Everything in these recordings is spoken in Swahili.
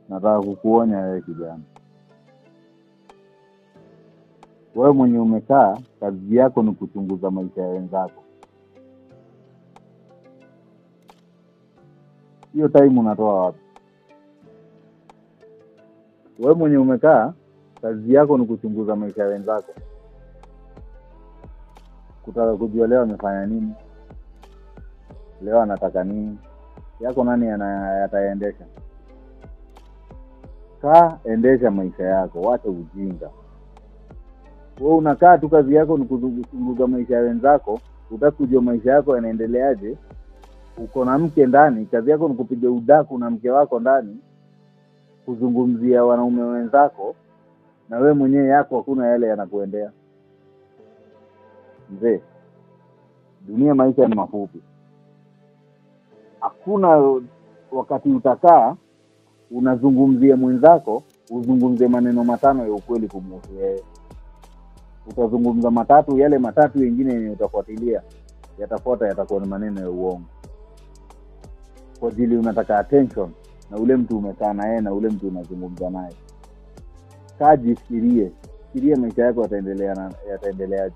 Nataka kukuonya wewe kijana. Wewe mwenye umekaa kazi yako ni kuchunguza maisha ya wenzako. Hiyo time unatoa wapi? Wewe mwenye umekaa kazi yako ni kuchunguza maisha ya wenzako. Kutaka kujua leo amefanya nini, leo anataka nini, yako nani ataendesha. Kaa endesha maisha yako, wacha ujinga. Wewe unakaa tu kazi yako ni kuchunguza maisha ya wenzako, utaki kujua maisha yako yanaendeleaje. Uko na mke ndani, kazi yako ni kupiga udaku na mke wako ndani, kuzungumzia wanaume wenzako, na wewe mwenyewe yako hakuna yale yanakuendea. Mzee, dunia maisha ni mafupi. Hakuna wakati utakaa unazungumzia mwenzako uzungumzie maneno matano ya ukweli kumhusu yeye. Utazungumza matatu, yale matatu mengine yenye utafuatilia yatafuata yatakuwa ni maneno ya uongo. Kwa ajili unataka attention na ule mtu umekaa naye na ule mtu unazungumza naye. Kaji fikiria maisha yako yataendeleaje.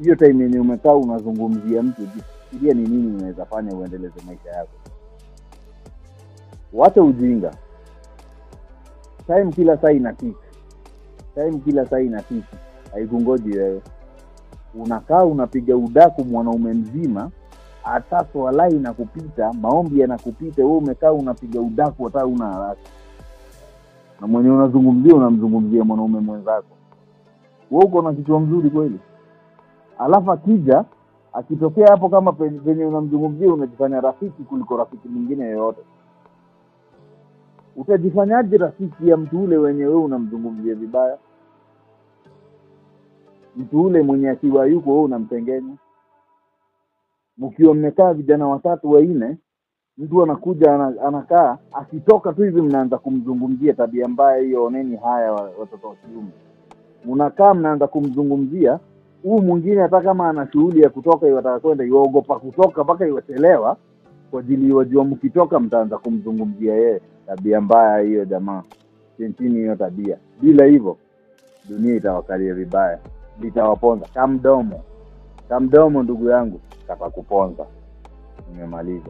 Hiyo time yenye umekaa unazungumzia mtu, fikiria ni nini unaweza fanya uendeleze maisha yako. Wacha ujinga. Time kila saa inatiki. Haikungoji wewe. Unakaa unapiga udaku mwanaume mzima, hata swala inakupita, maombi yanakupita, wewe umekaa unapiga udaku hata una haraka. Na mwenye unamzungumzia mwanaume mwenzako. Wewe uko na kichwa mzuri kweli? Alafu akitokea hapo kama penye unamzungumzia unajifanya rafiki kuliko rafiki mwingine yoyote. Utajifanyaje rafiki ya mtu ule wenye wewe unamzungumzia vibaya? Mtu ule mwenye akiwa yuko wewe unamtengenya. Mkiwa mmekaa vijana 3 4, mtu anakuja anakaa, akitoka tu hivi mnaanza kumzungumzia tabia mbaya hiyo, oneni haya watoto wa kiume. Mnakaa mnaanza kumzungumzia, huyu mwingine hata kama ana shughuli ya kutoka yataka kwenda, yuogopa kutoka mpaka iwachelewa kwa ajili wajua mkitoka mtaanza kumzungumzia yeye. Tabia mbaya hiyo jamaa. Chini hiyo tabia. Bila hivyo dunia itawakalia vibaya, itawaponza. Kamdomo ndugu yangu, katakuponza. Nimemaliza.